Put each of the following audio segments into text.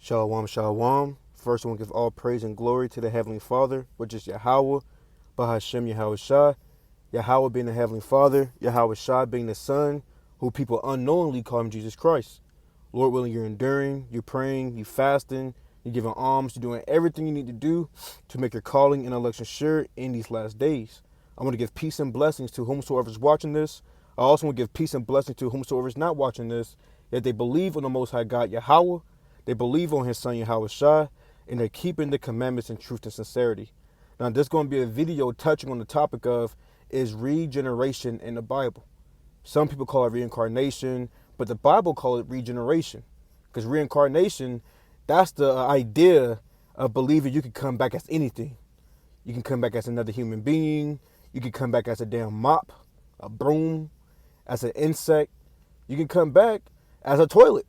Shalom, shalom. First, I want to give all praise and glory to the Heavenly Father, which is Yahweh, Bahashem Yahweh Shah. Yahweh being the Heavenly Father, Yahweh Shah being the Son, who people unknowingly call him Jesus Christ. Lord willing, you're enduring, you're praying, you're fasting, you're giving alms, you're doing everything you need to do to make your calling and election sure in these last days. I want to give peace and blessings to whomsoever is watching this. I also want to give peace and blessings to whomsoever is not watching this, that they believe on the Most High God, Yahweh, they believe on his son Yahweh Shah, and they're keeping the commandments in truth and sincerity. Now, this is going to be a video touching on the topic of, is regeneration in the Bible? Some people call it reincarnation, but the Bible calls it regeneration. Because reincarnation, that's the idea of believing you can come back as anything. You can come back as another human being. You can come back as a damn mop, a broom, as an insect. You can come back as a toilet.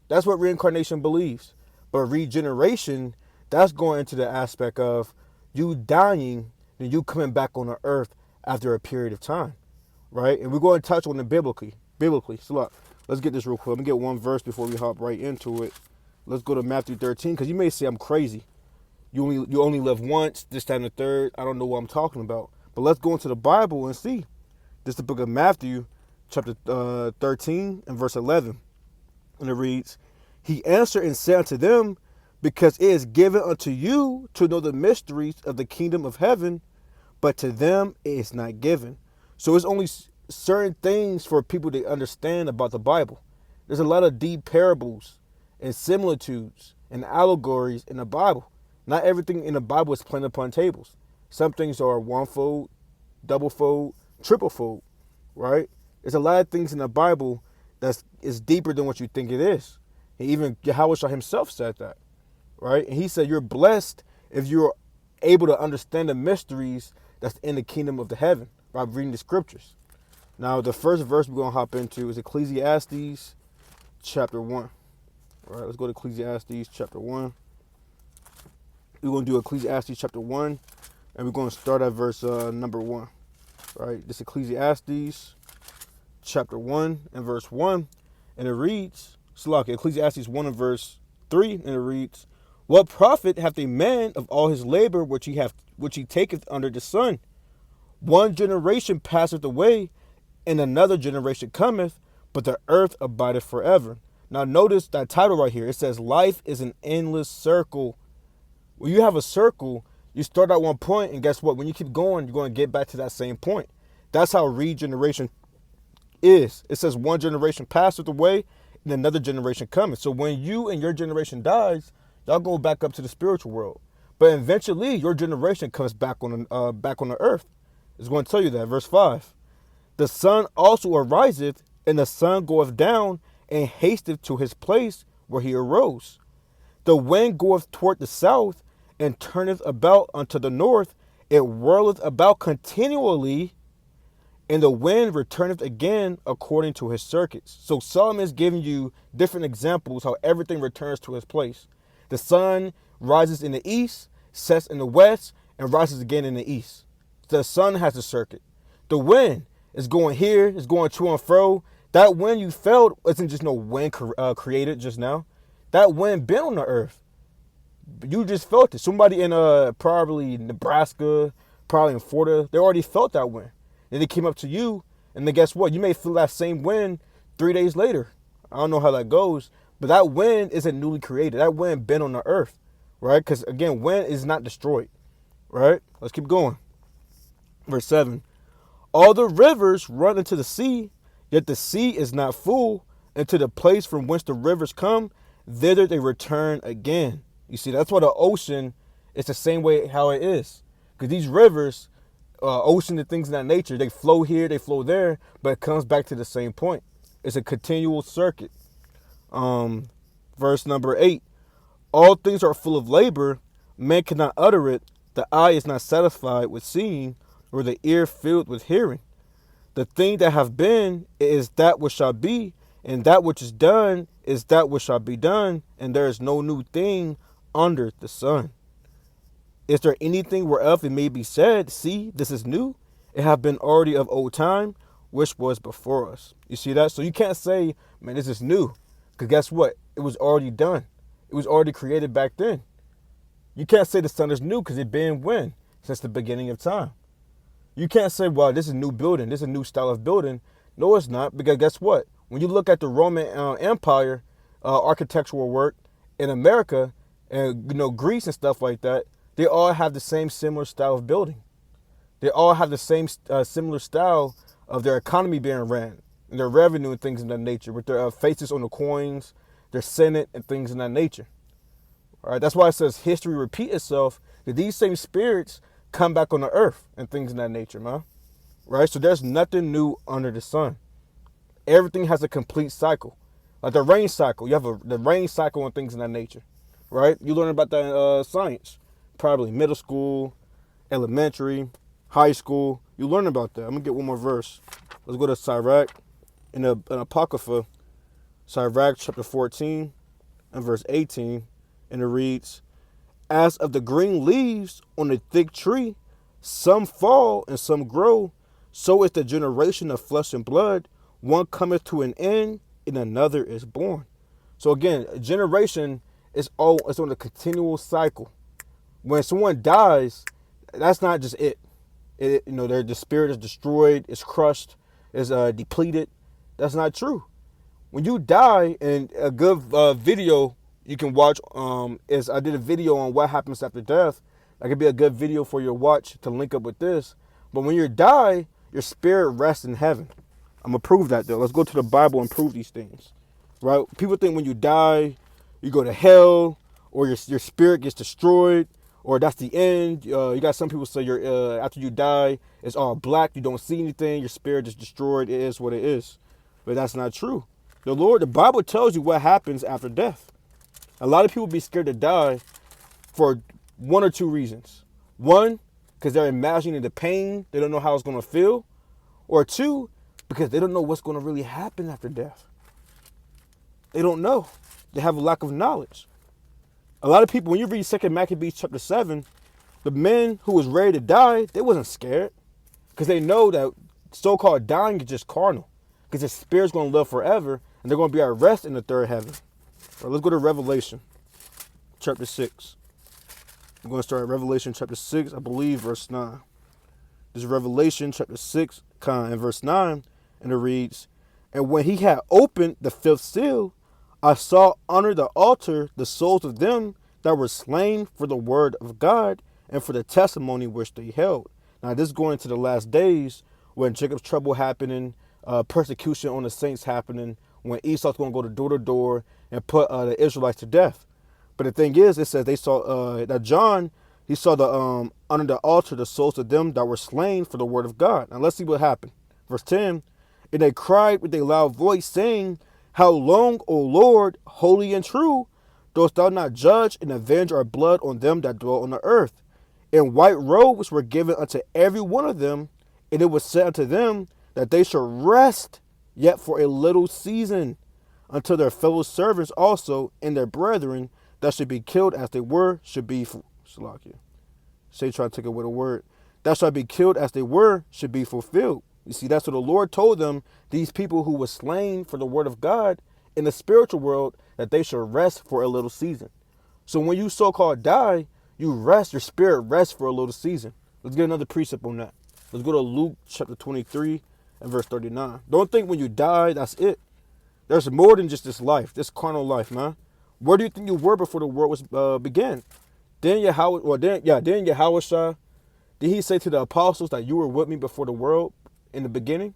That's what reincarnation believes. But regeneration, that's going into the aspect of you dying and you coming back on the earth after a period of time, right? And we're going to touch on it biblically. So look, let's get this real quick. Let me get one verse before we hop right into it. Let's go to Matthew 13, because you may say I'm crazy. You only live once, this time the third. I don't know what I'm talking about. But let's go into the Bible and see. This is the book of Matthew, chapter 13 and verse 11. And it reads, He answered and said unto them, Because it is given unto you to know the mysteries of the kingdom of heaven, but to them it is not given. So it's only certain things for people to understand about the Bible. There's a lot of deep parables and similitudes and allegories in the Bible. Not everything in the Bible is plain upon tables. Some things are one-fold, double-fold, triple-fold, right? There's a lot of things in the Bible that is deeper than what you think it is. And even Yahweh Shah himself said that, right? And he said, you're blessed if you're able to understand the mysteries that's in the kingdom of the heaven by reading the scriptures. Now, the first verse we're going to hop into is Ecclesiastes chapter 1. All right, let's go to Ecclesiastes chapter 1. We're going to do Ecclesiastes chapter 1, and we're going to start at verse number 1. Right, this Ecclesiastes chapter 1 and verse 1, and it reads, Ecclesiastes 1 and verse 3, and it reads, What profit hath a man of all his labor which he taketh under the sun? One generation passeth away, and another generation cometh, but the earth abideth forever. Now notice that title right here. It says, life is an endless circle. When you have a circle, you start at one point, and guess what? When you keep going, you're going to get back to that same point. That's how regeneration is. It says one generation passeth away, and another generation cometh. So when you and your generation dies, y'all go back up to the spiritual world. But eventually, your generation comes back on the earth. It's going to tell you that. Verse 5. The sun also ariseth, and the sun goeth down, and hasteth to his place where he arose. The wind goeth toward the south, and turneth about unto the north. It whirleth about continually, and the wind returneth again according to his circuits. So Solomon is giving you different examples how everything returns to his place. The sun rises in the east, sets in the west, and rises again in the east. The sun has a circuit. The wind is going here, it's going to and fro. That wind you felt isn't just no wind created just now. That wind been on the earth. You just felt it. Somebody in probably Nebraska, probably in Florida, they already felt that wind. Then they came up to you, and then guess what? You may feel that same wind 3 days later. I don't know how that goes, but that wind isn't newly created. That wind been on the earth, right? Because again, wind is not destroyed, right? Let's keep going. Verse 7. All the rivers run into the sea, yet the sea is not full, and to the place from whence the rivers come, thither they return again. You see, that's why the ocean is the same way how it is. Because these rivers, ocean and things of that nature, they flow here, they flow there, but it comes back to the same point. It's a continual circuit. Verse number 8. All things are full of labor, man cannot utter it, the eye is not satisfied with seeing, or the ear filled with hearing. The thing that have been is that which shall be, and that which is done is that which shall be done, and there is no new thing under the sun. Is there anything whereof it may be said, see, this is new? It have been already of old time, which was before us. You see that? So you can't say, man, this is new. Because guess what? It was already done. It was already created back then. You can't say the sun is new because it's been when? Since the beginning of time. You can't say, well, this is a new building. This is a new style of building. No, it's not. Because guess what? When you look at the Roman Empire architectural work in America and Greece and stuff like that, they all have the same similar style of building. They all have the same similar style of their economy being ran and their revenue and things of that nature, with their faces on the coins, their senate and things of that nature. All right, that's why it says history repeat itself, that these same spirits come back on the earth and things of that nature, man. Right? So there's nothing new under the sun. Everything has a complete cycle. Like the rain cycle. You have the rain cycle and things of that nature. Right? You learn about that in science. Probably middle school, elementary, high school. You learn about that. I'm going to get one more verse. Let's go to Sirach in an Apocrypha. Sirach chapter 14 and verse 18. And it reads, as of the green leaves on a thick tree, some fall and some grow, so is the generation of flesh and blood. One cometh to an end, and another is born. So again, a generation is on a continual cycle. When someone dies, that's not just it. The spirit is destroyed, is crushed, is depleted. That's not true. When you die, and a good video you can watch is I did a video on what happens after death. That could be a good video for your watch to link up with this. But when you die, your spirit rests in heaven. I'm going to prove that, though. Let's go to the Bible and prove these things. Right? People think when you die, you go to hell, or your spirit gets destroyed, or that's the end. You got some people say after you die, it's all black. You don't see anything. Your spirit is destroyed. It is what it is. But that's not true. The Bible tells you what happens after death. A lot of people be scared to die for one or two reasons. One, because they're imagining the pain. They don't know how it's going to feel. Or two, because they don't know what's going to really happen after death. They don't know. They have a lack of knowledge. A lot of people, when you read 2 Maccabees chapter 7, the men who was ready to die, they wasn't scared. Because they know that so-called dying is just carnal. Because their spirit's going to live forever, and they're going to be at rest in the third heaven. All right, let's go to Revelation chapter 6. I'm going to start at Revelation chapter 6, I believe, verse 9. This is Revelation chapter 6, and verse 9, and it reads, and when he had opened the fifth seal, I saw under the altar the souls of them that were slain for the word of God and for the testimony which they held. Now, this is going into the last days when Jacob's trouble happening, persecution on the saints happening, when Esau's going to go door to door and put the Israelites to death. But the thing is, it says they saw that John, he saw the under the altar the souls of them that were slain for the word of God. Now let's see what happened. Verse 10, and they cried with a loud voice, saying, how long, O Lord, holy and true, dost thou not judge and avenge our blood on them that dwell on the earth? And white robes were given unto every one of them, and it was said unto them that they should rest yet for a little season, until their fellow servants also and their brethren that should be killed as they were should be say try to take away the word. That shall be killed as they were should be fulfilled. You see, that's what the Lord told them, these people who were slain for the word of God in the spiritual world, that they should rest for a little season. So when you so-called die, you rest, your spirit rests for a little season. Let's get another precept on that. Let's go to Luke chapter 23 and verse 39. Don't think when you die, that's it. There's more than just this life, this carnal life, man. Where do you think you were before the world was began? Then Yahweh, did he say to the apostles that you were with me before the world in the beginning?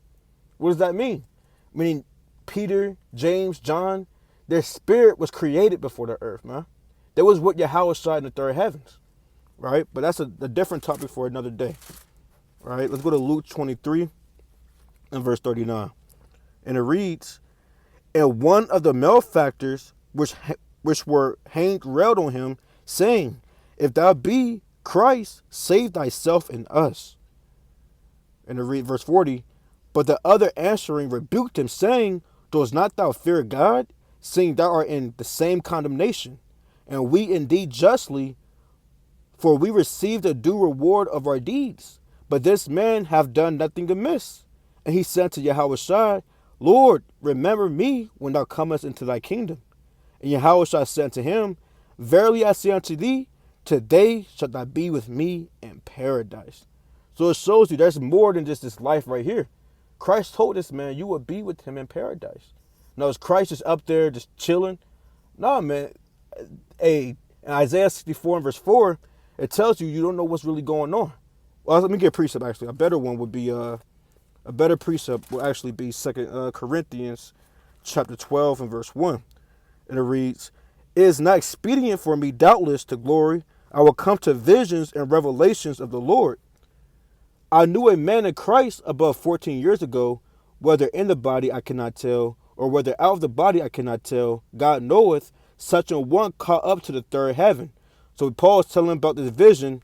What does that mean? Meaning Peter, James, John, their spirit was created before the earth, man. They was with Yahweh in the third heavens, right? But that's a different topic for another day, right? Let's go to Luke 23 and verse 39. And it reads, and one of the malefactors which were hanged railed on him, saying, if thou be Christ, save thyself and us. And it reads verse 40, but the other answering rebuked him, saying, dost not thou fear God, seeing thou art in the same condemnation? And we indeed justly, for we received a due reward of our deeds. But this man hath done nothing amiss. And he said to Yahweh, Lord, remember me when thou comest into thy kingdom. And Yahweh said unto him, Verily I say unto thee, today shalt thou be with me in paradise. So it shows you there's more than just this life right here. Christ told this man, you will be with him in paradise. Now, is Christ just up there just chilling? No, man. In Isaiah 64 and verse 4, it tells you don't know what's really going on. Well, let me get a precept, actually. A better one would be, a better precept will actually be 2 Corinthians chapter 12 and verse 1. And it reads, It is not expedient for me, doubtless, to glory. I will come to visions and revelations of the Lord. I knew a man in Christ above 14 years ago, whether in the body I cannot tell, or whether out of the body I cannot tell. God knoweth, such an one caught up to the third heaven. So Paul is telling about this vision,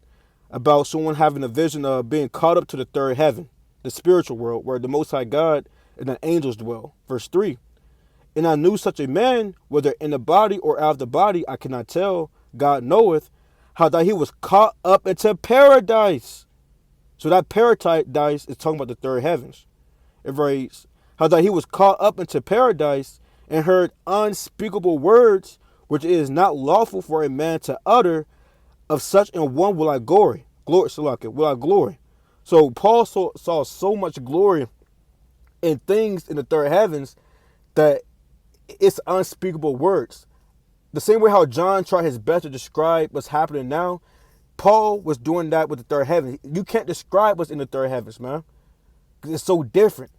about someone having a vision of being caught up to the third heaven, the spiritual world, where the Most High God and the angels dwell. Verse 3. And I knew such a man, whether in the body or out of the body, I cannot tell. God knoweth, how that he was caught up into paradise. So that paradise is talking about the third heavens. It reads, how that he was caught up into paradise and heard unspeakable words, which it is not lawful for a man to utter. Of such an one will I glory. Will I glory. So Paul saw so much glory in things in the third heavens that it's unspeakable words. The same way how John tried his best to describe what's happening now, Paul was doing that with the third heaven. You can't describe what's in the third heavens, man, because it's so different.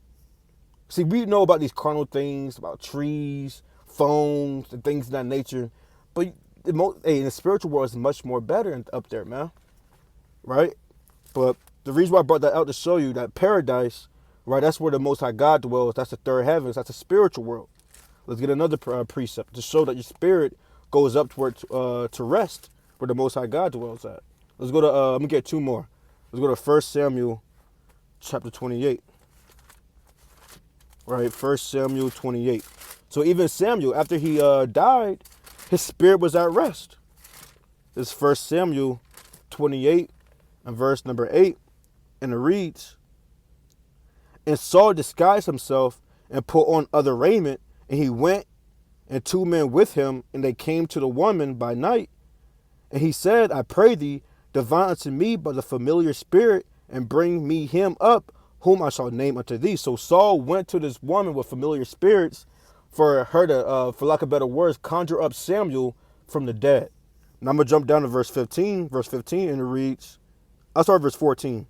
See, we know about these carnal things, about trees, phones, and things of that nature, but in the spiritual world is much more better up there, man, right? But the reason why I brought that out to show you that paradise, right, that's where the Most High God dwells. That's the third heavens. That's the spiritual world. Let's get another precept to show that your spirit goes up to rest where the Most High God dwells at. Let's go to, let me get two more. Let's go to 1 Samuel chapter 28. Right, 1 Samuel 28. So even Samuel, after he died, his spirit was at rest. This is 1 Samuel 28 and verse number 8. And it reads, And Saul disguised himself and put on other raiment, and he went, and two men with him, and they came to the woman by night. And he said, I pray thee, divine unto me by the familiar spirit, and bring me him up, whom I shall name unto thee. So Saul went to this woman with familiar spirits for her to, for lack of better words, conjure up Samuel from the dead. Now I'm going to jump down to verse 15. Verse 15, and it reads, I'll start verse 14.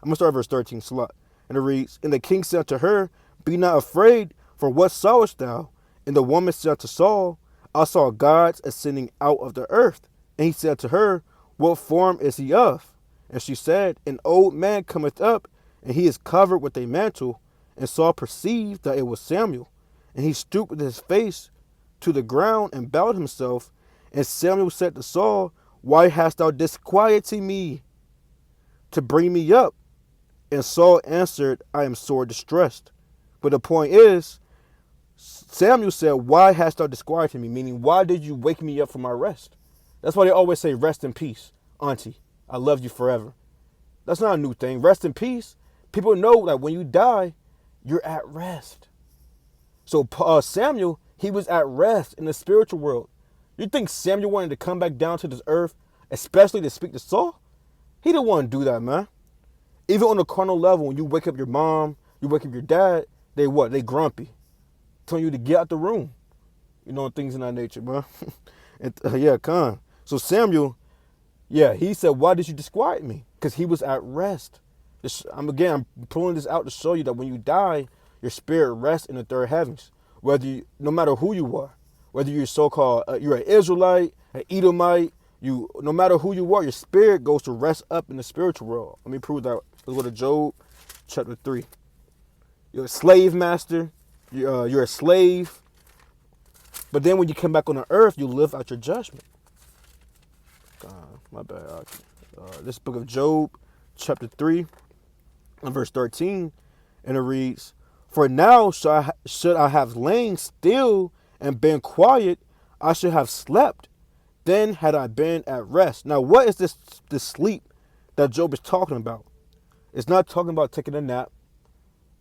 I'm going to start verse 13, slot. And it reads, And the king said to her, Be not afraid, for what sawest thou? And the woman said to Saul, I saw gods ascending out of the earth. And he said to her, What form is he of? And she said, An old man cometh up, and he is covered with a mantle. And Saul perceived that it was Samuel. And he stooped with his face to the ground and bowed himself. And Samuel said to Saul, Why hast thou disquieted me to bring me up? And Saul answered, I am sore distressed. But the point is, Samuel said, Why hast thou disquieted me? Meaning, why did you wake me up from my rest? That's why they always say, rest in peace, auntie. I love you forever. That's not a new thing. Rest in peace. People know that when you die, you're at rest. So Samuel, he was at rest in the spiritual world. You think Samuel wanted to come back down to this earth, especially to speak to Saul? He didn't want to do that, man. Even on the carnal level, when you wake up your mom, you wake up your dad, they what? They grumpy. Telling you to get out the room. You know, things in that nature, bro. Yeah, con. So Samuel, yeah, he said, why did you disquiet me? Because he was at rest. I'm pulling this out to show you that when you die, your spirit rests in the third heavens. No matter who you are, whether you're so-called, you're an Israelite, an Edomite, no matter who you are, your spirit goes to rest up in the spiritual world. Let me prove that. Let's go to Job chapter 3. You're a slave master. You're a slave. But then when you come back on the earth, you live out your judgment. My bad. This book of Job, chapter 3, and verse 13, and it reads, For now should I have lain still and been quiet, I should have slept. Then had I been at rest. Now, what is this sleep that Job is talking about? It's not talking about taking a nap.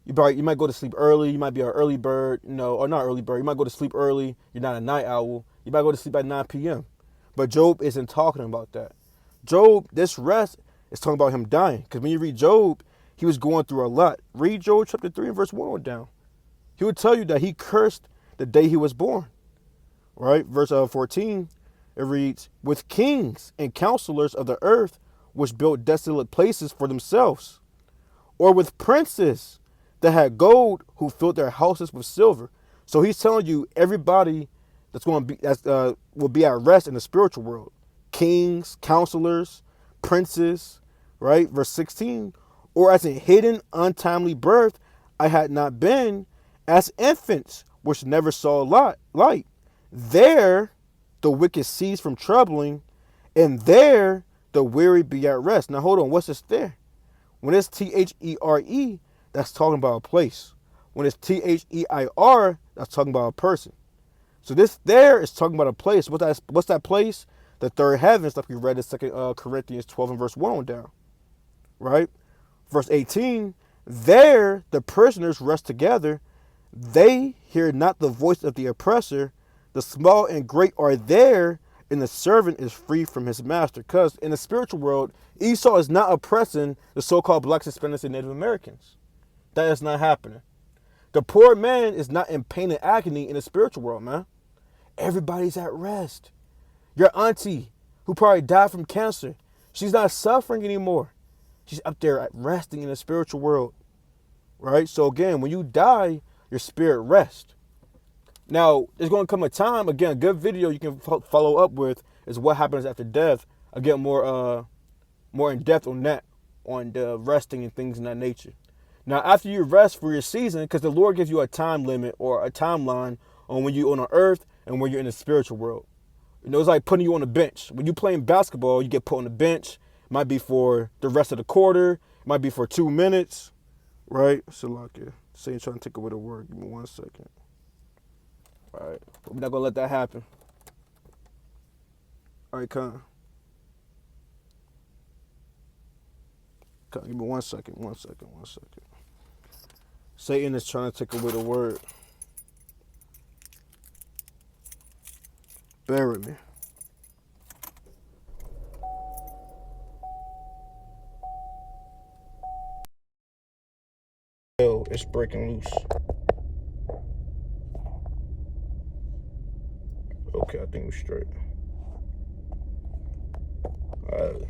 You might go to sleep early. You might be an early bird, or not early bird. You might go to sleep early. You're not a night owl. You might go to sleep at 9 p.m. But Job isn't talking about that. Job, this rest is talking about him dying. Because when you read Job, he was going through a lot. Read Job chapter 3 and verse 1 on down. He would tell you that he cursed the day he was born. Right? Verse 14, it reads, with kings and counselors of the earth, which built desolate places for themselves, or with princes that had gold, who filled their houses with silver. So he's telling you everybody that's going to be will be at rest in the spiritual world. Kings, counselors, princes, right? Verse 16, or as a hidden untimely birth, I had not been, as infants which never saw light. There the wicked cease from troubling, and there the weary be at rest. Now hold on, what's this there? When it's THERE, that's talking about a place. When it's THEIR, that's talking about a person. So this there is talking about a place. What's that place? The third heavens, like we read in 2 Corinthians 12 and verse 1 on down. Right? Verse 18, there the prisoners rest together. They hear not the voice of the oppressor. The small and great are there, and the servant is free from his master. Because in the spiritual world, Esau is not oppressing the so-called blacks, Hispanics, and Native Americans. That is not happening. The poor man is not in pain and agony in the spiritual world, man. Everybody's at rest. Your auntie, who probably died from cancer, she's not suffering anymore. She's up there resting in the spiritual world, right? So again, when you die, your spirit rests. Now, there's going to come a time, again, a good video you can follow up with is what happens after death. I'll get more in depth on that, on the resting and things in that nature. Now, after you rest for your season, because the Lord gives you a time limit or a timeline on when you're on the earth and when you're in the spiritual world. You know, it's like putting you on a bench. When you're playing basketball, you get put on the bench. It might be for the rest of the quarter. It might be for 2 minutes, right? So, like, yeah. Saying trying to take away the word. Give me 1 second. All right. But we're not going to let that happen. All right, come. Give me 1 second. 1 second. 1 second. Satan is trying to take away the word. Bear with me. It's breaking loose. Okay, I think we're straight.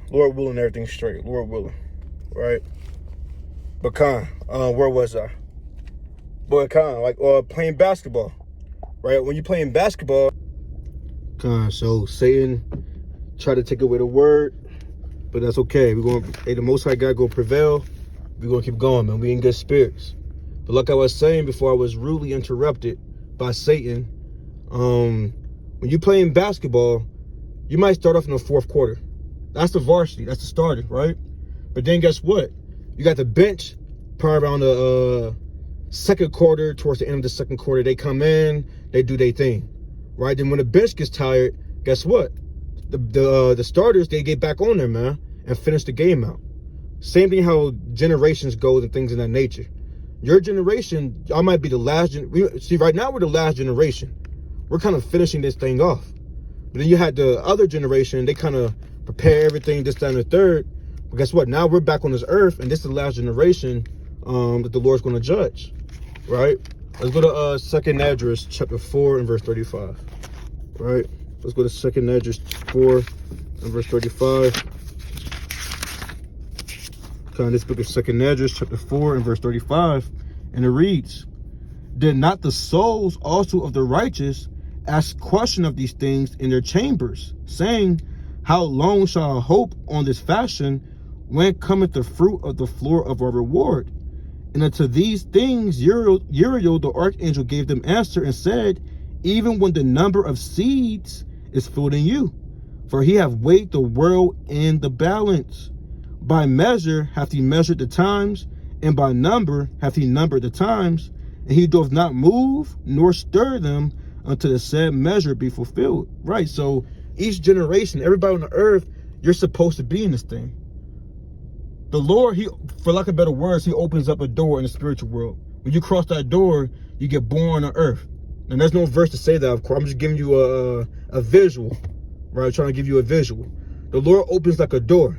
Lord willing, everything's straight. Lord willing, right? But where was I? But like playing basketball, right? When you're playing basketball, so Satan tried to take away the word, but that's okay. The Most High God gonna prevail. We're gonna keep going, man. We in good spirits. But like I was saying before, I was rudely interrupted by Satan. When you're playing basketball, you might start off in the fourth quarter. That's the varsity. That's the starter, right? But then guess what? You got the bench probably around the second quarter, towards the end of the second quarter. They come in, they do their thing, right? Then when the bench gets tired, guess what? The starters, they get back on there, man, and finish the game out. Same thing how generations go and things in that nature. Your generation, y'all might be the last. See, right now we're the last generation. We're kind of finishing this thing off. But then you had the other generation, they kind of prepare everything, this, that, and the third. But guess what? Now we're back on this earth, and this is the last generation that the Lord's going to judge, right? Let's go to 2nd Esdras chapter 4 and verse 35, right? Let's go to 2nd Esdras 4 and verse 35. This book of 2nd Esdras chapter 4 and verse 35, and it reads, did not the souls also of the righteous ask question of these things in their chambers, saying, how long shall I hope on this fashion? When cometh the fruit of the floor of our reward? And unto these things Uriel the archangel gave them answer and said, even when the number of seeds is filled in you, for he hath weighed the world in the balance. By measure hath he measured the times, and by number hath he numbered the times, and he doth not move nor stir them until the said measure be fulfilled. Right, so each generation, everybody on the earth, you're supposed to be in this thing. The Lord, he, for lack of better words, he opens up a door in the spiritual world. When you cross that door, you get born on earth. And there's no verse to say that, of course. I'm just giving you a visual, right? I'm trying to give you a visual. The Lord opens like a door,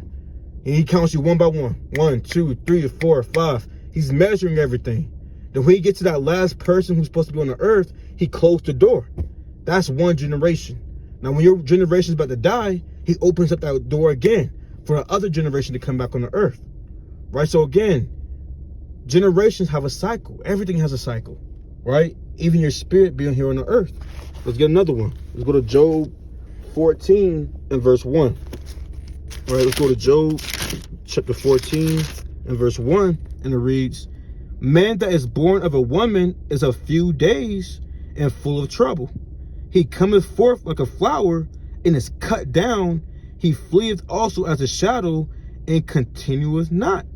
and he counts you one by one. 1, 2, 3, 4, 5. He's measuring everything. Then when he gets to that last person who's supposed to be on the earth, he closed the door. That's one generation. Now, when your generation is about to die, he opens up that door again for the other generation to come back on the earth, right? So again, generations have a cycle. Everything has a cycle, right? Even your spirit being here on the earth. Let's get another one. Let's go to Job 14 and verse 1. All right, let's go to Job chapter 14 and verse 1, and it reads, "Man that is born of a woman is a few days and full of trouble. He cometh forth like a flower and is cut down. He fleeth also as a shadow and continueth not.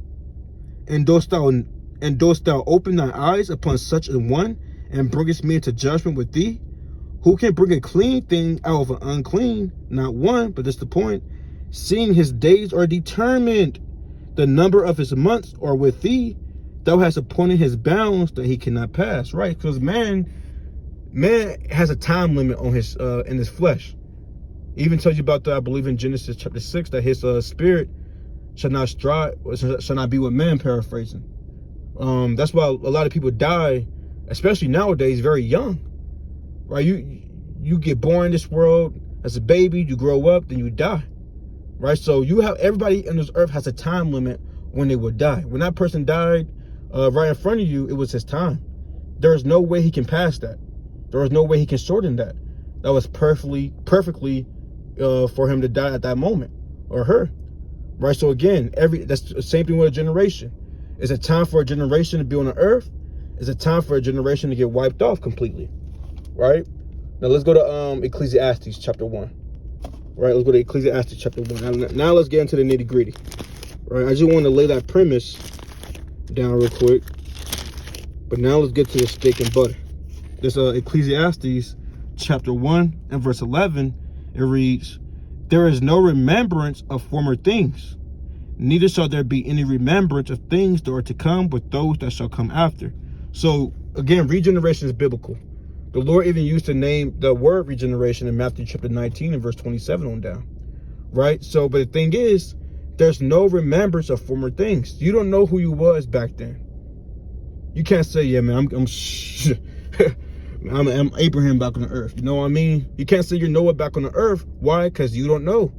And dost thou open thy eyes upon such a one, and bringest me into judgment with thee? Who can bring a clean thing out of an unclean? Not one," but that's the point. "Seeing his days are determined, the number of his months are with thee. Thou hast appointed his bounds that he cannot pass." Right? Because man has a time limit on his in his flesh. It even tells you about that, I believe in Genesis chapter 6, that his spirit shall not be with man, paraphrasing. That's why a lot of people die, especially nowadays, very young. Right? You get born in this world as a baby, you grow up, then you die. Right? So everybody on this earth has a time limit when they would die. When that person died right in front of you, it was his time. There is no way he can pass that. There is no way he can shorten that. That was perfectly for him to die at that moment, or her. Right? So again, that's the same thing with a generation. It's a time for a generation to be on the earth. It's a time for a generation to get wiped off completely. Right? Now let's go to Ecclesiastes chapter 1. Right? Let's go to Ecclesiastes chapter 1. Now let's get into the nitty gritty. Right? I just want to lay that premise down real quick. But now let's get to the steak and butter. This Ecclesiastes chapter 1 and verse 11, it reads, "There is no remembrance of former things, neither shall there be any remembrance of things that are to come with those that shall come after." So again, regeneration is biblical. The Lord even used to name the word regeneration in Matthew chapter 19 and verse 27 on down. Right? So, but the thing is, there's no remembrance of former things. You don't know who you was back then. You can't say, "Yeah, man, I'm Abraham back on the earth." You know what I mean? You can't say you're Noah back on the earth. Why? Because you don't know.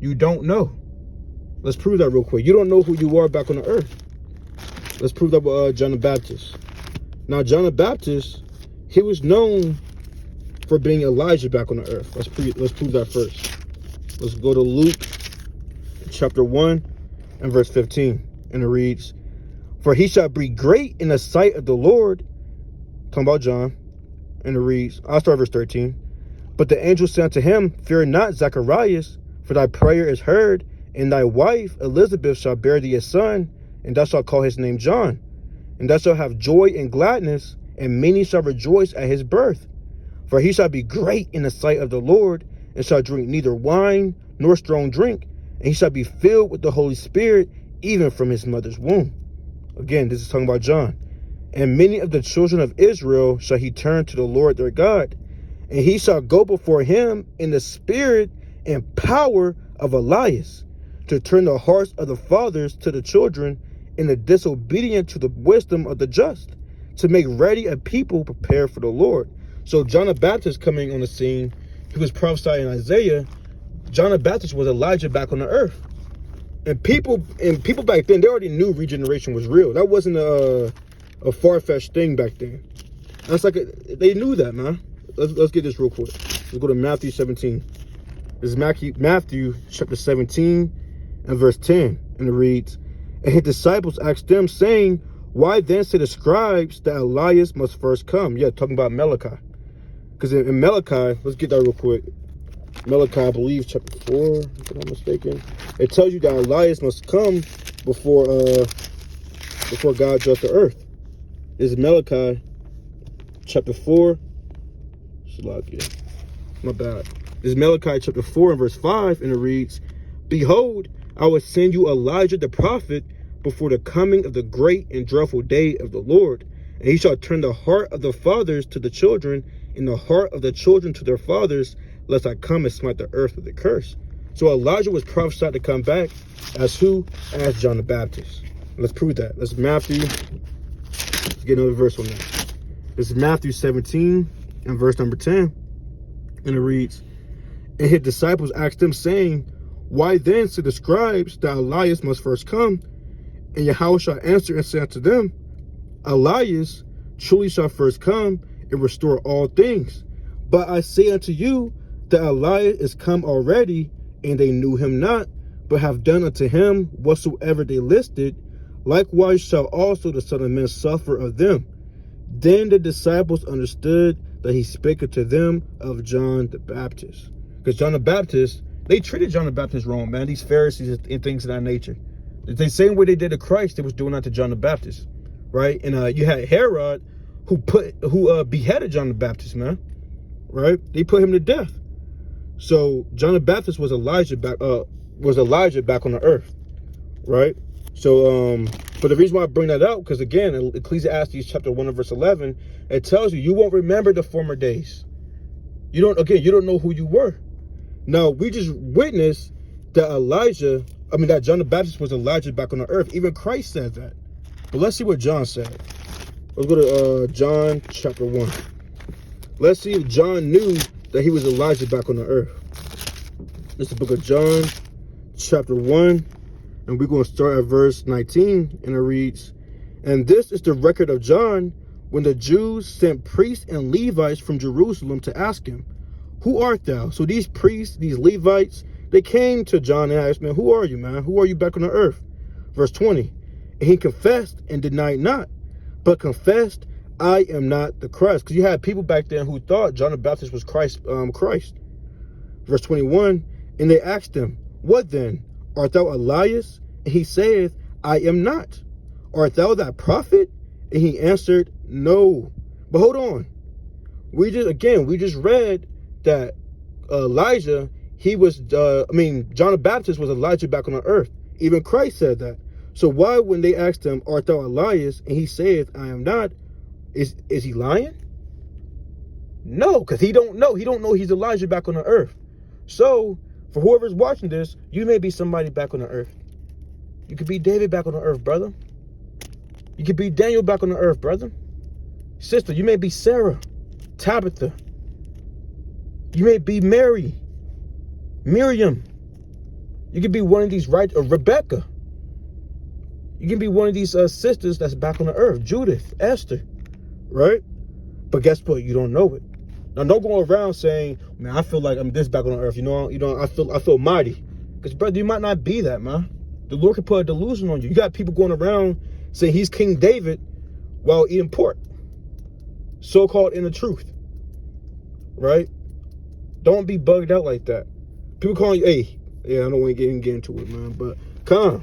You don't know. Let's prove that real quick. You don't know who you are back on the earth. Let's prove that with John the Baptist. Now, John the Baptist, he was known for being Elijah back on the earth. Let's prove that first. Let's go to Luke chapter 1 and verse 15. And it reads, "For he shall be great in the sight of the Lord." Talking about John. And it reads, I'll start verse 13. "But the angel said unto him, Fear not, Zacharias, for thy prayer is heard, and thy wife Elizabeth shall bear thee a son, and thou shalt call his name John. And thou shalt have joy and gladness, and many shall rejoice at his birth. For he shall be great in the sight of the Lord, and shall drink neither wine nor strong drink, and he shall be filled with the Holy Spirit, even from his mother's womb." Again, this is talking about John. "And many of the children of Israel shall he turn to the Lord their God, and he shall go before him in the spirit and power of Elias, to turn the hearts of the fathers to the children, and the disobedient to the wisdom of the just, to make ready a people prepared for the Lord." So John the Baptist coming on the scene, he was prophesying Isaiah. John the Baptist was Elijah back on the earth. And people back then, they already knew regeneration was real. That wasn't a far-fetched thing back then. That's they knew that, man. Let's get this real quick. Let's go to Matthew 17. This is Matthew chapter 17 and verse 10. And it reads, "And his disciples asked them, saying, Why then say the scribes that Elias must first come?" Yeah, talking about Malachi. Because in Malachi, let's get that real quick. Malachi, I believe, chapter 4, if I'm not mistaken. It tells you that Elias must come before God judged the earth. This is Malachi chapter 4. My bad. This is Malachi chapter 4 and verse 5, and it reads, "Behold, I will send you Elijah the prophet before the coming of the great and dreadful day of the Lord. And he shall turn the heart of the fathers to the children, and the heart of the children to their fathers, lest I come and smite the earth with a curse. So Elijah was prophesied to come back as who? As John the Baptist. Let's prove that. Let's get another verse on that. This is Matthew 17 and verse number 10. And it reads, and his disciples asked him, saying, why then say the scribes that Elias must first come? And Yahweh shall answer and say unto them, Elias truly shall first come and restore all things. But I say unto you that Elias is come already, and they knew him not, but have done unto him whatsoever they listed. Likewise shall also the Son of Man suffer of them. Then the disciples understood that he spake unto them of John the Baptist. Because John the Baptist, they treated John the Baptist wrong, man. These Pharisees and things of that nature. The same way they did to Christ, they was doing that to John the Baptist, right? And you had Herod, who beheaded John the Baptist, man, right? They put him to death. So John the Baptist was Elijah back on the earth, right? So, but the reason why I bring that out, because again, in Ecclesiastes chapter 1 and verse 11, it tells you won't remember the former days. You don't know who you were. Now, we just witnessed that that John the Baptist was Elijah back on the earth. Even Christ said that. But let's see what John said. Let's go to John chapter 1. Let's see if John knew that he was Elijah back on the earth. This is the book of John chapter 1. And we're going to start at verse 19. And it reads, and this is the record of John when the Jews sent priests and Levites from Jerusalem to ask him, who art thou? So these priests, these Levites, they came to John and asked, man, who are you, man? Who are you back on the earth? Verse 20. And he confessed and denied not, but confessed, I am not the Christ. Because you had people back then who thought John the Baptist was Christ. Verse 21. And they asked him, what then? Art thou Elias? And he saith, I am not. Art thou that prophet? And he answered, no. But hold on. We just read that Elijah, John the Baptist was Elijah back on the earth. Even Christ said that. So why, when they asked him, art thou Elias? And he saith, I am not. Is he lying? No, because he don't know. He don't know he's Elijah back on the earth. So for whoever's watching this, you may be somebody back on the earth. You could be David back on the earth, brother. You could be Daniel back on the earth, brother. Sister, you may be Sarah, Tabitha. You may be Mary, Miriam. You could be one of these Rebecca. You can be one of these sisters that's back on the earth, Judith, Esther, right? But guess what? You don't know it. Now, don't go around saying, man, I feel like I'm this back on the earth. I feel mighty. Because, brother, you might not be that, man. The Lord could put a delusion on you. You got people going around saying he's King David while eating pork. So-called in the truth, right? Don't be bugged out like that. People calling you, hey, yeah, I don't want to get into it, man, but come on,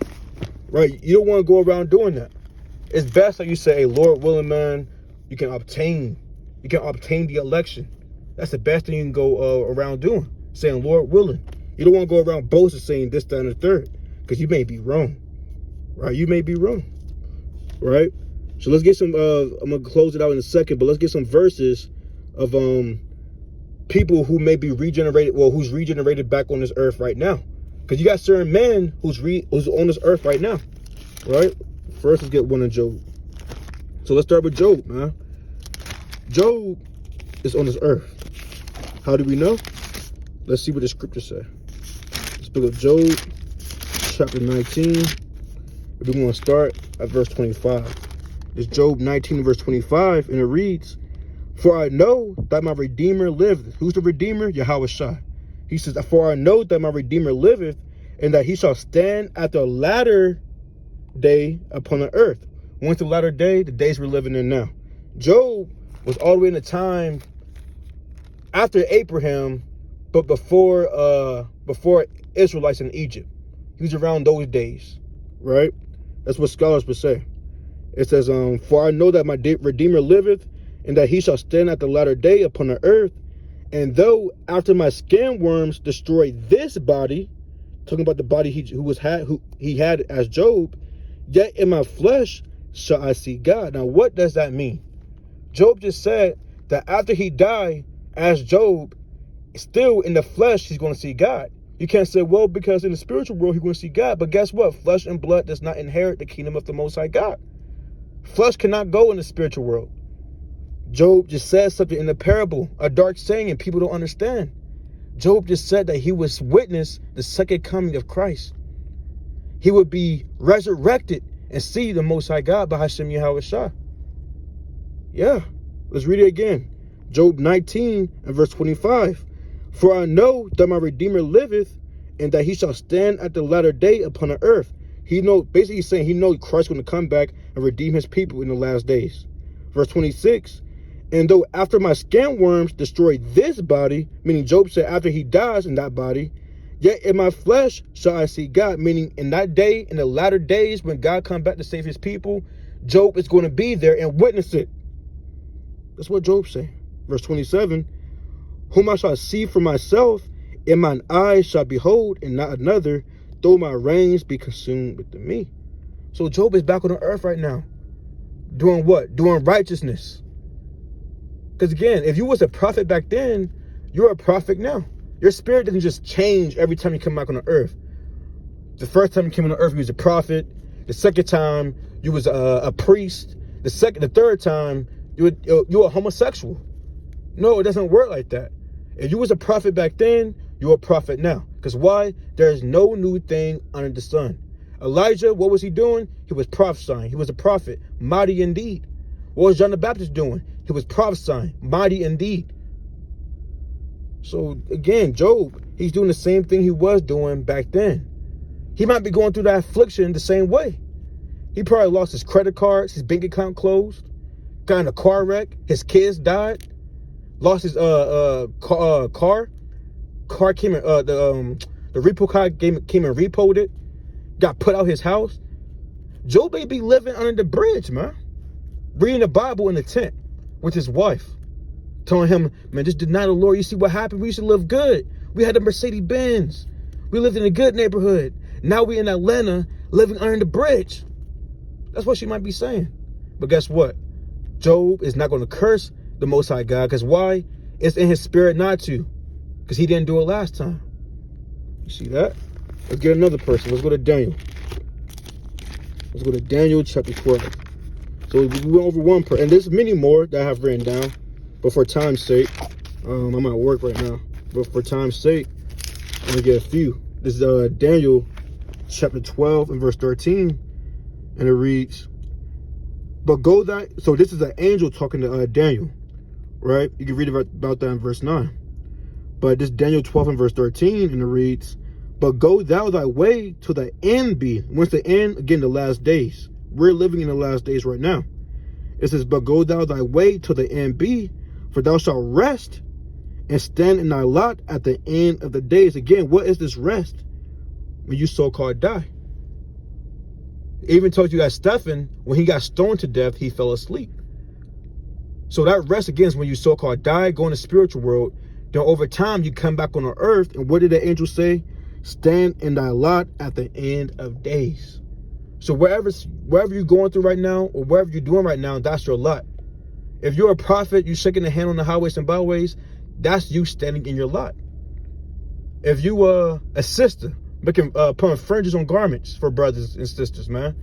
right? You don't want to go around doing that. It's best that you say, hey, Lord willing, man, you can obtain the election. That's the best thing you can go around doing, saying, Lord willing. You don't want to go around boasting, saying this, that, and the third, because you may be wrong, right? You may be wrong, right? So let's get some, I'm going to close it out in a second, but let's get some verses of people who may be regenerated, who's regenerated back on this earth right now. Because you got certain men who's on this earth right now, right? First, let's get one of Job. So let's start with Job, man. Job is on this earth. How do we know? Let's see what the scriptures say. Let's pick up Job, chapter 19. We're going to start at verse 25. It's Job 19, verse 25, and it reads, for I know that my Redeemer liveth. Who's the Redeemer? Yahweh Shai. He says, for I know that my Redeemer liveth, and that he shall stand at the latter day upon the earth. When's the latter day? The days we're living in now. Job was all the way in the time after Abraham, but before Israelites in Egypt. He was around those days, right? That's what scholars would say. It says, for I know that my Redeemer liveth, and that he shall stand at the latter day upon the earth. And though after my skin worms destroy this body, talking about the body he had as Job, yet in my flesh shall I see God. Now, what does that mean? Job just said that after he died, as Job, still in the flesh, he's going to see God. You can't say, well, because in the spiritual world, he's going to see God. But guess what? Flesh and blood does not inherit the kingdom of the Most High God. Flesh cannot go in the spiritual world. Job just said something in the parable, a dark saying, and people don't understand. Job just said that he was witness the second coming of Christ. He would be resurrected and see the Most High God by Hashem Yahweh. Yeah, let's read it again. Job 19 and verse 25. For I know that my Redeemer liveth, and that he shall stand at the latter day upon the earth. Basically he's saying he knows Christ's going to come back and redeem his people in the last days. Verse 26. And though after my scant worms destroy this body, meaning Job said after he dies in that body, yet in my flesh shall I see God, meaning in that day, in the latter days when God comes back to save his people, Job is going to be there and witness it. That's what Job said. Verse 27, whom I shall see for myself, and mine eyes shall behold, and not another, though my reins be consumed with me. So Job is back on the earth right now. Doing what? Doing righteousness. Because again, if you was a prophet back then, you're a prophet now. Your spirit doesn't just change every time you come back on the earth. The first time you came on the earth, you was a prophet. The second time, you was a priest. The third time, you were a homosexual. No, it doesn't work like that. If you was a prophet back then, you're a prophet now. Because why? There is no new thing under the sun. Elijah, what was he doing? He was prophesying. He was a prophet, mighty indeed. What was John the Baptist doing? He was prophesying, mighty indeed. So again, Job, he's doing the same thing he was doing back then. He might be going through that affliction the same way. He probably lost his credit cards, his bank account closed, got in a car wreck, his kids died, lost his car. Car came in, the repo car came and repoed it, got put out his house. Job may be living under the bridge, man. Reading the Bible in the tent with his wife, telling him, man, just deny the Lord. You see what happened? We used to live good. We had a Mercedes-Benz. We lived in a good neighborhood. Now we in Atlanta living under the bridge. That's what she might be saying. But guess what? Job is not going to curse the Most High God. Because why? It's in his spirit not to. Because he didn't do it last time. You see that? Let's get another person. Let's go to Daniel. Let's go to Daniel chapter 12. So we went over one part. And there's many more that I have written down. But for time's sake, I'm at work right now. But for time's sake, I'm going to get a few. This is Daniel chapter 12 and verse 13. And it reads, but go thy... So this is an angel talking to Daniel, right? You can read about that in verse 9. But this Daniel 12 and verse 13, and it reads, but go thou thy way to the end be. When's the end? Again, the last days. We're living in the last days right now. It says, but go thou thy way to the end be, for thou shalt rest and stand in thy lot at the end of the days. Again, what is this rest? When you so-called die. It even told you that Stephen, when he got stoned to death, he fell asleep. So that rest, again, is when you so-called die, go in the spiritual world. Then over time, you come back on the earth. And what did the angel say? Stand in thy lot at the end of days. So wherever you're going through right now, or wherever you're doing right now, that's your lot. If you're a prophet, you're shaking the hand on the highways and byways, that's you standing in your lot. If you a sister, putting fringes on garments for brothers and sisters, man,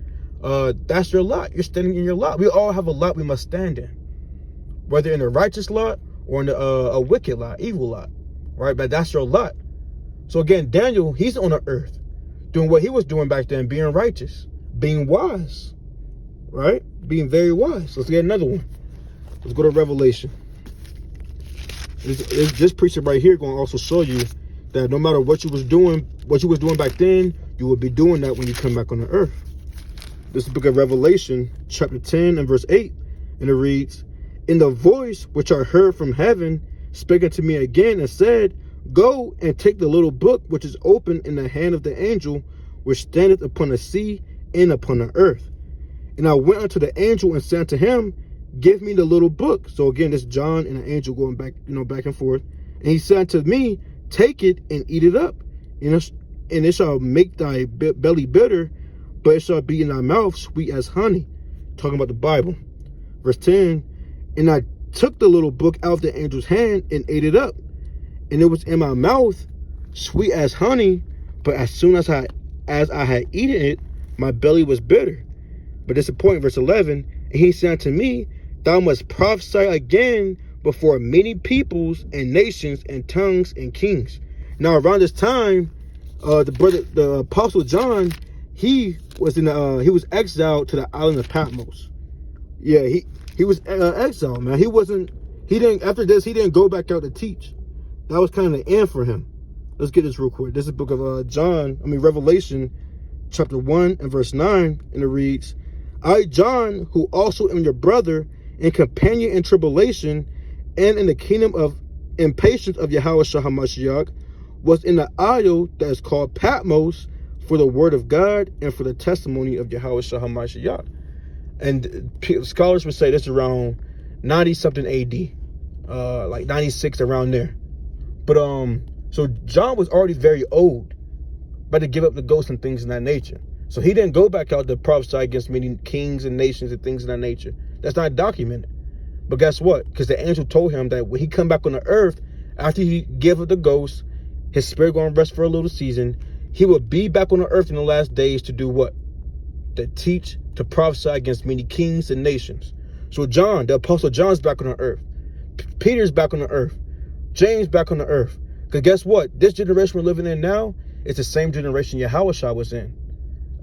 that's your lot. You're standing in your lot. We all have a lot we must stand in, whether in a righteous lot or in a wicked lot, evil lot, right? But that's your lot. So again, Daniel, he's on the earth doing what he was doing back then, being righteous, being wise, right? Being very wise. Let's get another one. Let's go to Revelation. This preacher right here going to also show you that no matter what you was doing back then, you will be doing that when you come back on the earth. This is the book of Revelation, chapter 10 and verse 8. And it reads, in the voice which I heard from heaven spake unto me again and said, go and take the little book which is open in the hand of the angel which standeth upon the sea and upon the earth. And I went unto the angel and said unto him, give me the little book. So again, this John and an angel going back, back and forth. And he said unto me, take it and eat it up, and it shall make thy belly bitter, but it shall be in thy mouth sweet as honey. talking about the Bible. Verse 10, and I took the little book out of the angel's hand and ate it up. And it was in my mouth, sweet as honey, but as soon as I had eaten it, my belly was bitter. But this is the point, verse 11, and he said unto me, thou must prophesy again before many peoples and nations and tongues and kings. Now around this time, the apostle John, he was exiled to the island of Patmos. Yeah, he was exiled, man. After this, he didn't go back out to teach. That was kind of the end for him. Let's get this real quick. This is the book of Revelation, chapter 1 and verse 9, and it reads, I, John, who also am your brother and companion in tribulation and in the kingdom of impatience of Yahweh Shah HaMashiach, was in the isle that is called Patmos for the word of God and for the testimony of Yahweh Shah HaMashiach. And scholars would say this around 90-something AD, like 96, around there. But so John was already very old, about to give up the ghost and things of that nature. So he didn't go back out to prophesy against many kings and nations and things of that nature. That's not documented. But guess what? Because the angel told him that when he come back on the earth, after he give up the ghost, his spirit going to rest for a little season, he will be back on the earth in the last days to do what? To teach, to prophesy against many kings and nations. So John, the apostle John's back on the earth. Peter's back on the earth. James back on the earth. Because guess what? This generation we're living in now is the same generation Yahushua was in.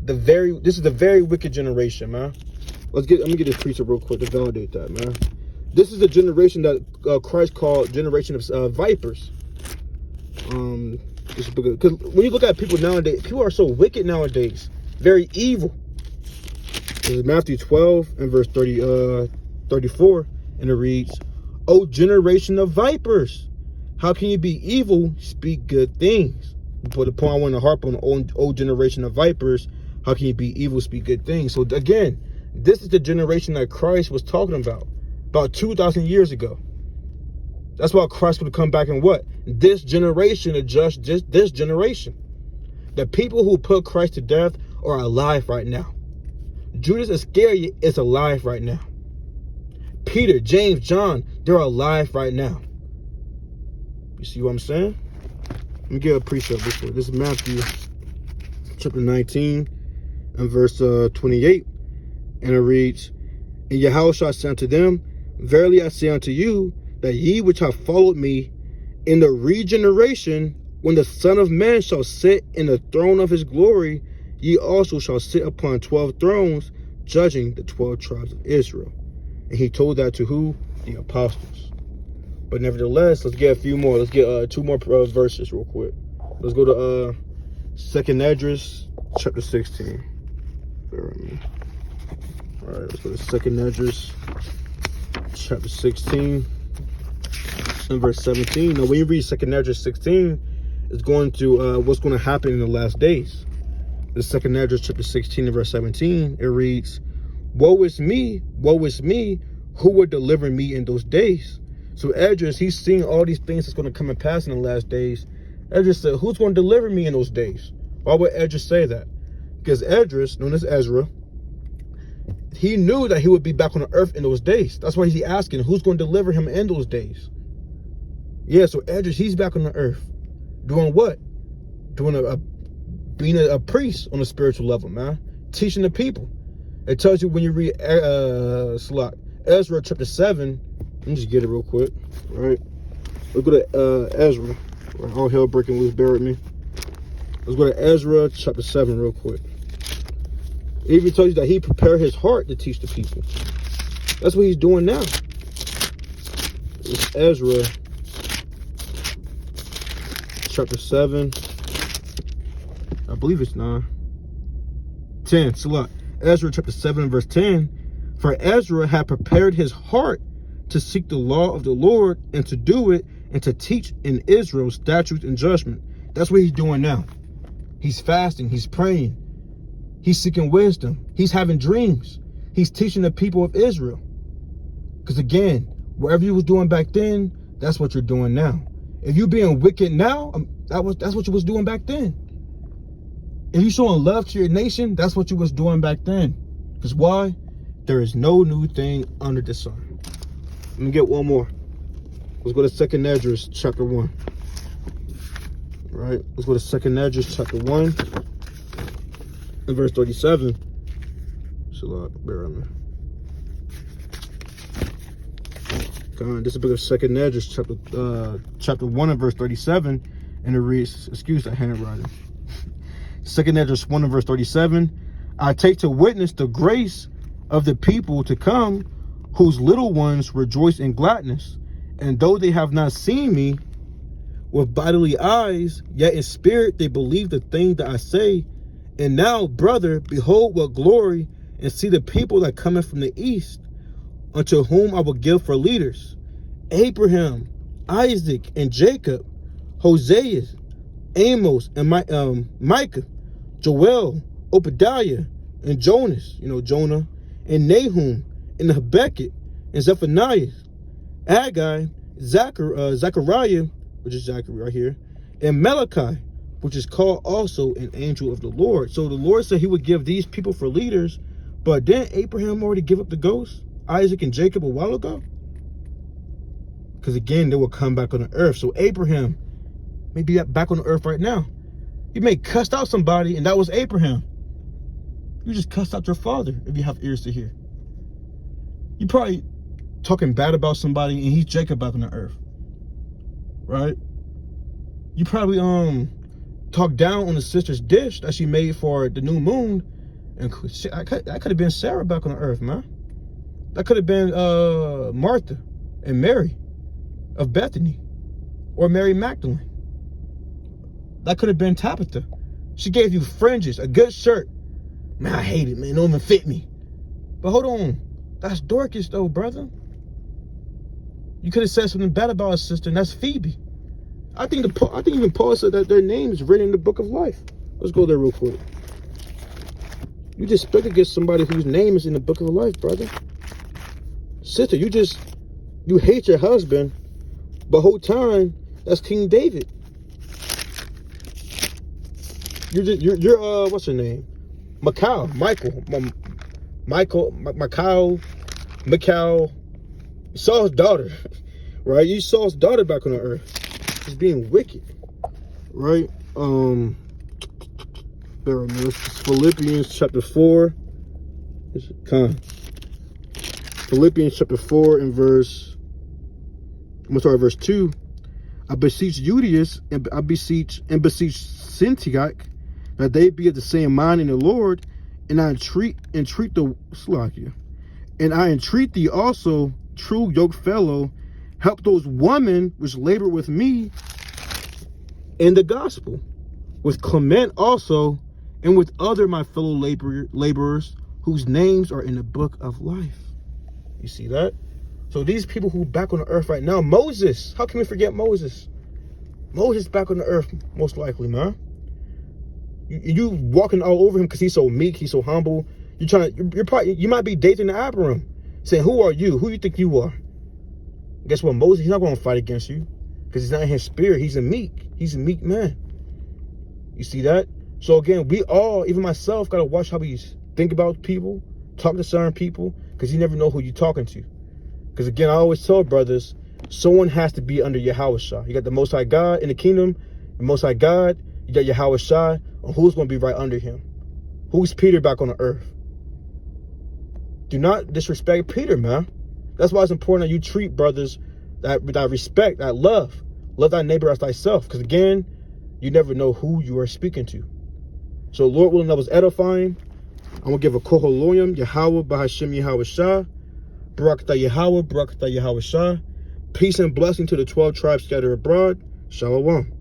This is the very wicked generation, man. I'm gonna get this precept real quick to validate that, man. This is the generation that Christ called generation of vipers. Because when you look at people nowadays, people are so wicked nowadays, very evil. This is Matthew 12 and verse 34, and it reads, O generation of vipers, how can you be evil, speak good things? But the point I want to harp on, old generation of vipers, how can you be evil, speak good things? So again, this is the generation that Christ was talking about 2,000 years ago. That's why Christ would come back in what? This generation to judge this generation. The people who put Christ to death are alive right now. Judas Iscariot is alive right now. Peter, James, John, they're alive right now. You see what I'm saying? Let me get a precept before. This is Matthew chapter 19 and verse 28. And it reads, and Yahushua said unto them, verily I say unto you, that ye which have followed me in the regeneration, when the Son of Man shall sit in the throne of his glory, ye also shall sit upon 12 thrones, judging the 12 tribes of Israel. And he told that to who? The apostles. But nevertheless, let's get a few more. Let's get 2 more verses real quick. Let's go to 2nd Esdras chapter 16. Bear with me. All right, let's go to 2nd Esdras chapter 16 and verse 17. Now, when you read 2nd Esdras 16, it's going to what's going to happen in the last days. The 2nd Esdras chapter 16 and verse 17, it reads, woe is me, who would deliver me in those days? So Esdras, he's seeing all these things that's going to come and pass in the last days. Esdras said, who's going to deliver me in those days? Why would Esdras say that? Because Esdras, known as Ezra, he knew that he would be back on the earth in those days. That's why he's asking, who's going to deliver him in those days? Yeah, so Esdras, he's back on the earth. Doing what? Being a priest on a spiritual level, man. Teaching the people. It tells you when you read Ezra chapter 7. Let me just get it real quick. All right. Let's go to Ezra. All hell breaking loose. Bear with me. Let's go to Ezra chapter 7 real quick. It even tells you that he prepared his heart to teach the people. That's what he's doing now. It's Ezra chapter 7. I believe it's 9. 10. Salat. Ezra chapter 7 verse 10. For Ezra had prepared his heart to seek the law of the Lord and to do it and to teach in Israel statutes and judgment. That's what he's doing now. He's fasting. He's praying. He's seeking wisdom. He's having dreams. He's teaching the people of Israel. Because again, whatever you was doing back then, that's what you're doing now. If you're being wicked now, that's what you was doing back then. If you're showing love to your nation, that's what you was doing back then. Because why? There is no new thing under the sun. Let me get one more. Let's go to 2nd Esdras chapter 1. Right? Let's go to 2nd Esdras chapter 1 and verse 37. It's a lot. Bear with me. God, this is the book of 2nd Esdras chapter 1 and verse 37. And it reads, excuse that handwriting. 2nd Esdras 1 and verse 37. I take to witness the grace of the people to come, whose little ones rejoice in gladness. And though they have not seen me with bodily eyes, yet in spirit they believe the thing that I say. And now, brother, behold what glory, and see the people that cometh from the east, unto whom I will give for leaders, Abraham, Isaac, and Jacob, Hosea, Amos, and Micah, Joel, Obadiah, and Jonas, Jonah, and Nahum, and Habakkuk, and Zephaniah, Haggai, Zechariah, which is Zachary right here, and Malachi, which is called also an angel of the Lord. So the Lord said he would give these people for leaders, but didn't Abraham already give up the ghost, Isaac and Jacob, a while ago? Because again, they will come back on the earth. So Abraham may be back on the earth right now. You may cuss out somebody, and that was Abraham. You just cussed out your father if you have ears to hear. You probably talking bad about somebody, and he's Jacob back on the earth, right? You probably talk down on the sister's dish that she made for the new moon, and that could have been Sarah back on the earth, man. That could have been Martha and Mary of Bethany, or Mary Magdalene. That could have been Tabitha. She gave you fringes, a good shirt. Man, I hate it, man. It don't even fit me. But hold on. That's Dorcas, though, brother. You could have said something bad about her sister, and that's Phoebe. I think even Paul said that their name is written in the book of life. Let's go there real quick. You just spoke against somebody whose name is in the book of life, brother. Sister, you hate your husband, but whole time that's King David. You're what's her name? Michal, Saul's daughter, right? You Saul's daughter back on the earth. She's being wicked, right? Bear with me. Philippians chapter 4. Philippians chapter 4 and verse 2. I beseech Euodias and I beseech Syntyche that they be of the same mind in the Lord, and I entreat the Slakia. And I entreat thee also, true yoke fellow, help those women which labor with me in the gospel, with Clement also, and with other my fellow laborers, whose names are in the book of life. You see that? So these people who back on the earth right now, Moses, how can we forget Moses? Moses back on the earth, most likely, man. You walking all over him because he's so meek, he's so humble. You might be dating Abraham, saying, who are you? Who you think you are? Guess what? Moses, he's not going to fight against you because he's not in his spirit. He's a meek man. You see that? So again, we all, even myself, got to watch how we think about people, talk to certain people, because you never know who you're talking to. Because again, I always tell brothers, someone has to be under Yahushua. You got the Most High God in the kingdom, the Most High God, you got Yahushua, and who's going to be right under him? Who's Peter back on the earth? Do not disrespect Peter, man. That's why it's important that you treat brothers with that respect, that love. Love thy neighbor as thyself. Because again, you never know who you are speaking to. So Lord willing, that was edifying. I'm going to give a koholoyim, Yahweh, Bahashem Yahweh Shah, Barakatah Yahweh, Barakatah Yahweh Shah. Peace and blessing to the 12 tribes scattered abroad. Shalom.